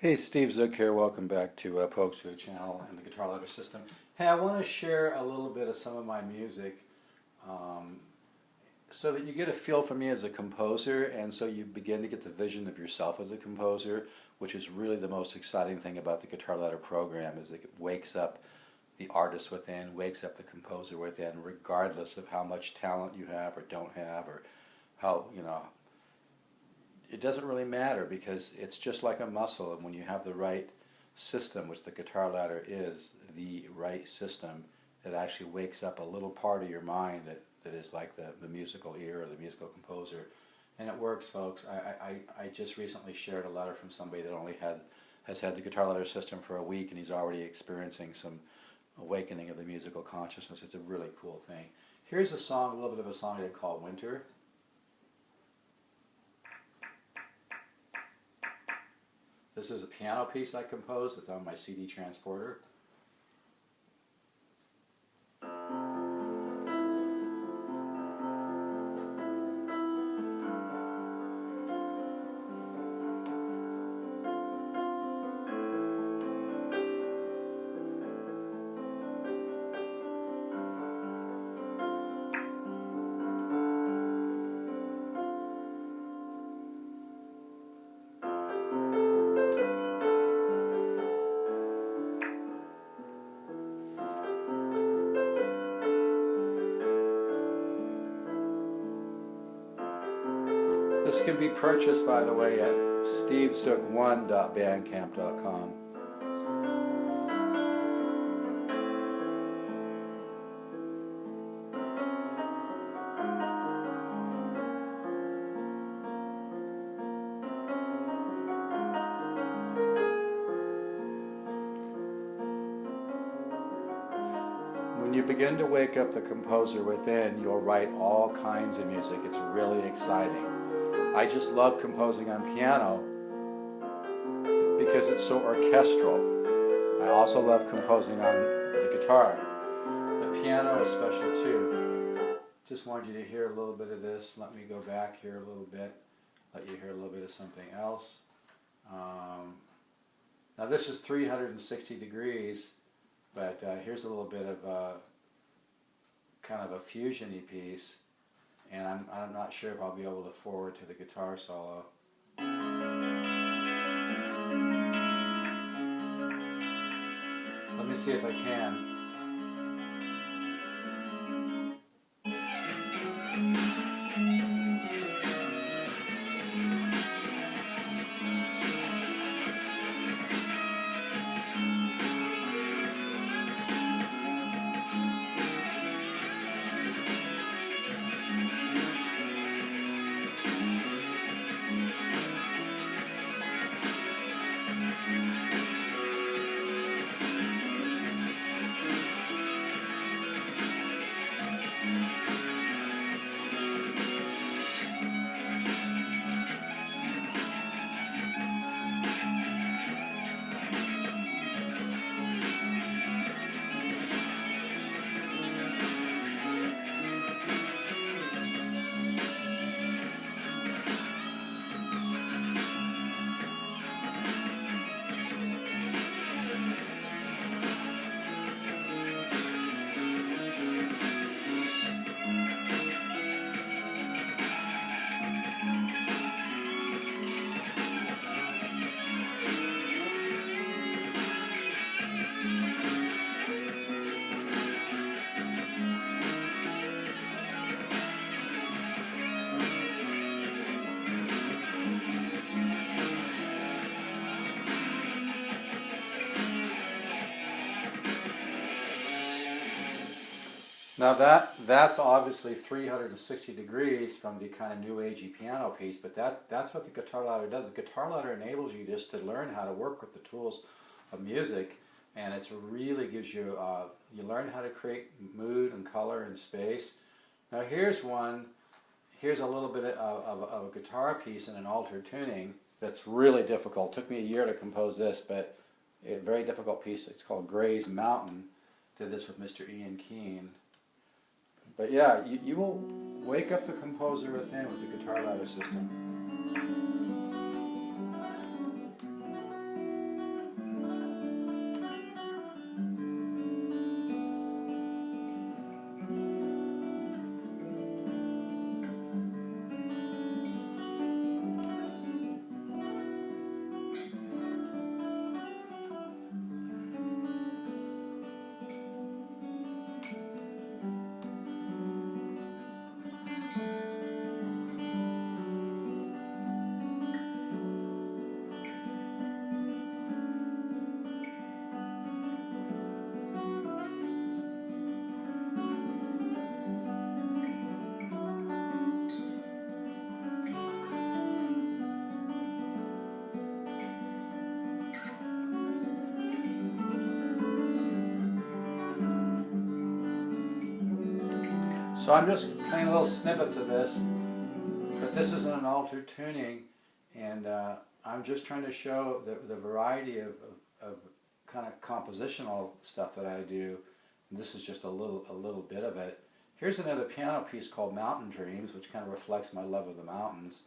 Hey, Steve Zook here. Welcome back to polkzoo channel and the Guitar Ladder System. Hey, I want to share a little bit of some of my music um, so that you get a feel for me as a composer, and so you begin to get the vision of yourself as a composer, which is really the most exciting thing about the Guitar Ladder program. Is it wakes up the artist within, wakes up the composer within, regardless of how much talent you have or don't have, or how, it doesn't really matter, because it's just like a muscle, and when you have the right system, which the guitar ladder is the right system, it actually wakes up a little part of your mind that is like the musical ear or the musical composer. And it works, folks. I just recently shared a letter from somebody that has had the guitar ladder system for a week, and he's already experiencing some awakening of the musical consciousness. It's a really cool thing. Here's a little bit of a song I did called Winter. This is a piano piece I composed that's on my CD transporter. This can be purchased, by the way, at stevezook1.bandcamp.com. When you begin to wake up the composer within, you'll write all kinds of music. It's really exciting. I just love composing on piano because it's so orchestral. I also love composing on the guitar. The piano is special too. Just wanted you to hear a little bit of this. Let me go back here a little bit. Let you hear a little bit of something else. Now this is 360 degrees, but here's a little bit of kind of a fusion-y piece. And I'm not sure if I'll be able to forward to the guitar solo. Let me see if I can. Now that's obviously 360 degrees from the kind of new agey piano piece, but that's what the guitar ladder does. The guitar ladder enables you just to learn how to work with the tools of music, and it really gives you, you learn how to create mood and color and space. Now here's a little bit of a guitar piece in an altered tuning that's really difficult. It took me a year to compose this, but a very difficult piece. It's called Gray's Mountain. Did this with Mr. Ian Keane. But yeah, you will wake up the composer within with the guitar ladder system. So I'm just playing little snippets of this, but this isn't an altered tuning, and I'm just trying to show the variety of kind of compositional stuff that I do, and this is just a little bit of it. Here's another piano piece called Mountain Dreams, which kind of reflects my love of the mountains.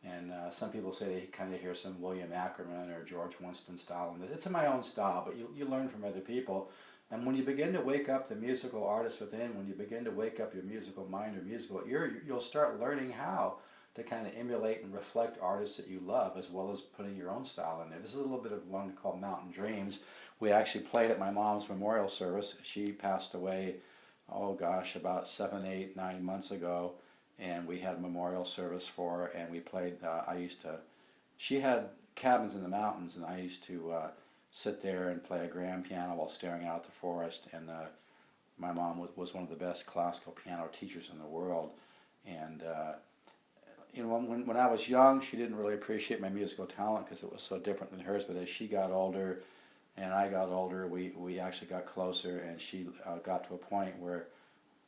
And some people say they kind of hear some William Ackerman or George Winston style. And it's in my own style, but you learn from other people. And when you begin to wake up the musical artist within, when you begin to wake up your musical mind or musical ear, you'll start learning how to kind of emulate and reflect artists that you love, as well as putting your own style in there. This is a little bit of one called Mountain Dreams. We actually played at my mom's memorial service. She passed away, oh gosh, about 7, 8, 9 months ago. And we had a memorial service for her, and we played, she had cabins in the mountains, and I used to sit there and play a grand piano while staring out the forest, and my mom was one of the best classical piano teachers in the world, and you know, when I was young, she didn't really appreciate my musical talent because it was so different than hers, but as she got older and I got older, we actually got closer, and she got to a point where,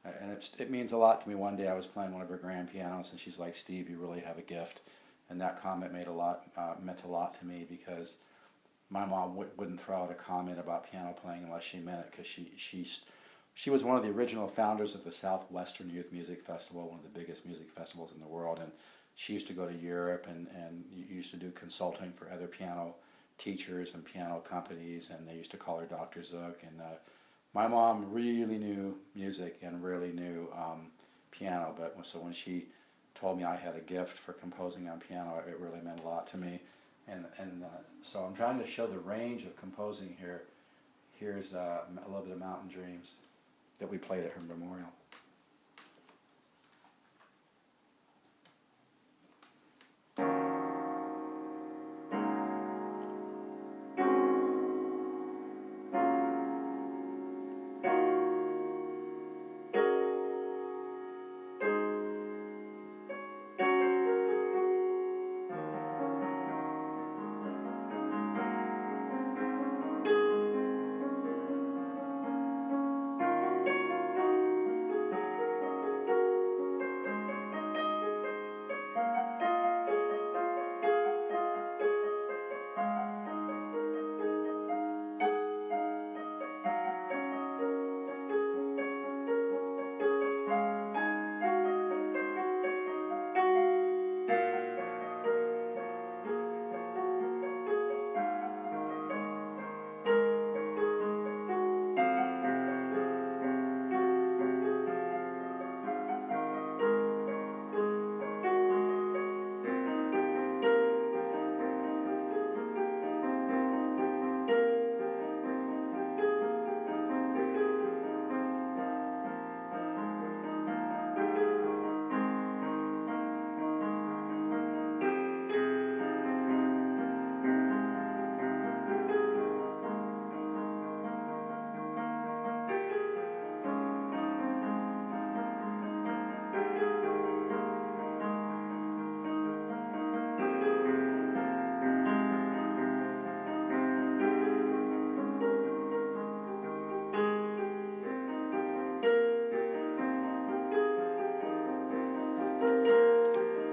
and it means a lot to me. One day I was playing one of her grand pianos, and she's like, "Steve, you really have a gift." And that comment meant a lot to me, because my mom wouldn't throw out a comment about piano playing unless she meant it, because she was one of the original founders of the Southwestern Youth Music Festival, one of the biggest music festivals in the world. And she used to go to Europe and used to do consulting for other piano teachers and piano companies, and they used to call her Dr. Zook. And my mom really knew music and really knew piano, but so when she told me I had a gift for composing on piano, it really meant a lot to me. And so I'm trying to show the range of composing here. Here's a little bit of Mountain Dreams that we played at her memorial.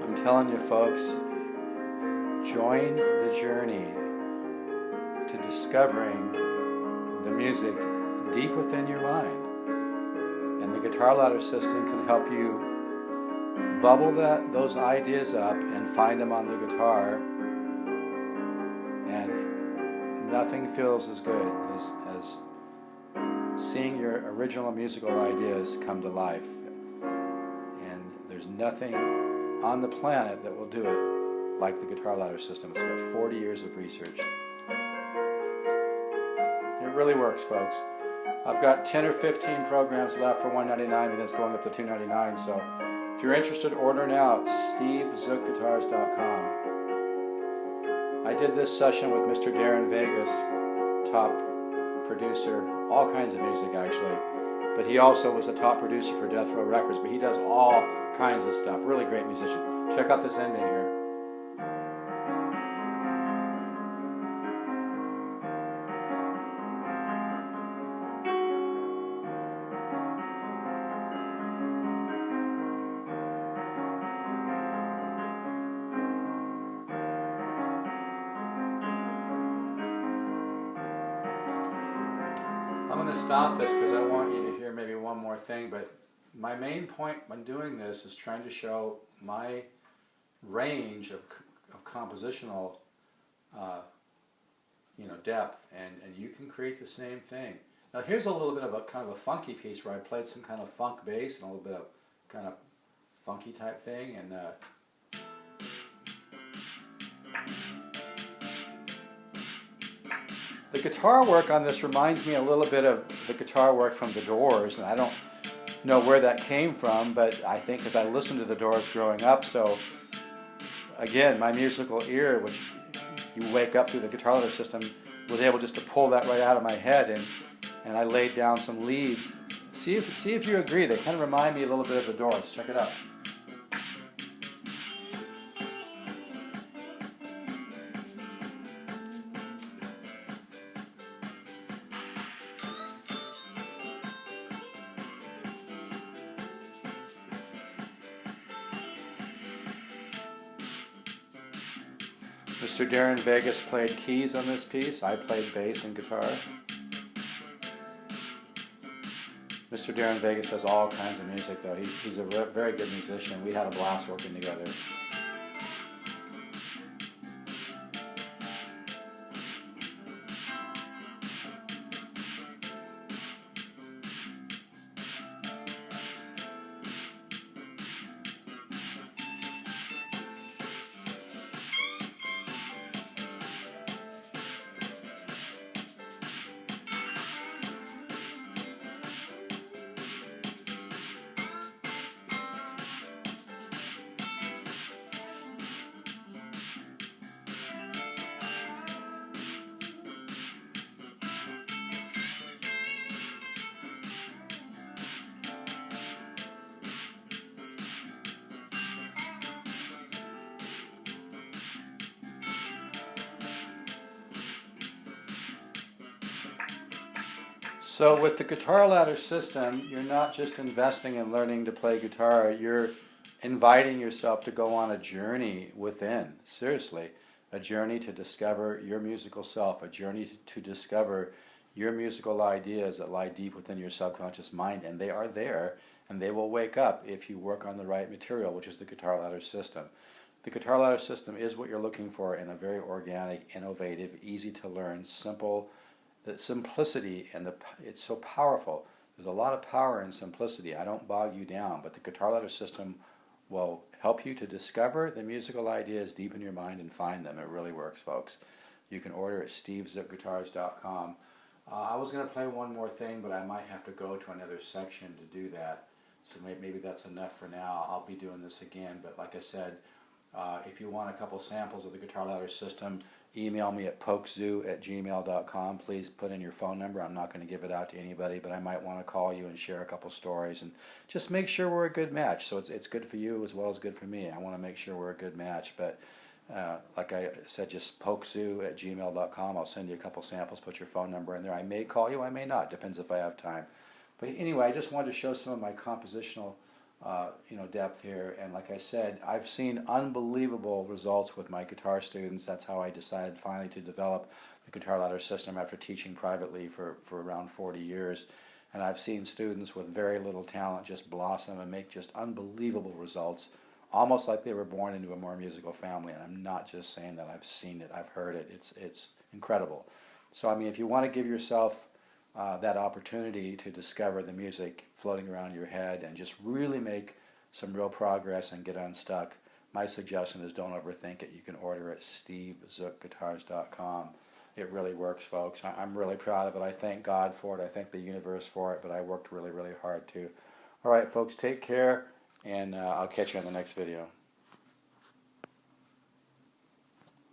I'm telling you, folks, join the journey to discovering the music deep within your mind. And the guitar ladder system can help you bubble those ideas up and find them on the guitar. And nothing feels as good as seeing your original musical ideas come to life. And there's nothing on the planet that will do it like the guitar ladder system. It's got 40 years of research. It really works, folks. I've got 10 or 15 programs left for $199, and it's going up to $299. So if you're interested, order now at stevezookguitars.com. I did this session with Mr. Darren Vegas, top producer, all kinds of music actually. But he also was a top producer for Death Row Records, but he does all kinds of stuff. Really great musician. Check out this ending here. I'm going to stop this because I want you to hear maybe one more thing, but my main point when doing this is trying to show my range of compositional depth, and you can create the same thing. Now here's a little bit of a kind of a funky piece where I played some kind of funk bass and a little bit of kind of funky type thing, and the guitar work on this reminds me a little bit of the guitar work from the Doors, and I don't know where that came from, but I think because I listened to the Doors growing up, so again, my musical ear, which you wake up through the guitar ladder system, was able just to pull that right out of my head, and I laid down some leads. See if you agree. They kind of remind me a little bit of the Doors. Check it out. Mr. Darren Vegas played keys on this piece. I played bass and guitar. Mr. Darren Vegas does all kinds of music, though. He's a very good musician. We had a blast working together. So with the guitar ladder system, you're not just investing in learning to play guitar, you're inviting yourself to go on a journey within, seriously, a journey to discover your musical self, a journey to discover your musical ideas that lie deep within your subconscious mind, and they are there, and they will wake up if you work on the right material, which is the guitar ladder system. The guitar ladder system is what you're looking for in a very organic, innovative, easy to learn, simple. The simplicity and it's so powerful. There's a lot of power in simplicity. I don't bog you down, but the guitar ladder system will help you to discover the musical ideas deep in your mind and find them. It really works, folks. You can order at stevezookguitars.com. I was going to play one more thing, but I might have to go to another section to do that. So maybe that's enough for now. I'll be doing this again, but like I said, if you want a couple samples of the guitar ladder system, email me at polkzoo@gmail.com. Please put in your phone number. I'm not going to give it out to anybody, but I might want to call you and share a couple stories and just make sure we're a good match. So it's good for you as well as good for me. I want to make sure we're a good match. But like I said, just polkzoo@gmail.com. I'll send you a couple samples. Put your phone number in there. I may call you. I may not. Depends if I have time. But anyway, I just wanted to show some of my compositional depth here, and like I said, I've seen unbelievable results with my guitar students. That's how I decided finally to develop the guitar ladder system after teaching privately for around 40 years. And I've seen students with very little talent just blossom and make just unbelievable results, almost like they were born into a more musical family. And I'm not just saying that. I've seen it. I've heard it. It's incredible. So I mean, if you want to give yourself that opportunity to discover the music floating around your head and just really make some real progress and get unstuck, my suggestion is don't overthink it. You can order at stevezookguitars.com. It really works, folks. I'm really proud of it. I thank God for it. I thank the universe for it, but I worked really, really hard too. All right, folks, take care, and I'll catch you on the next video.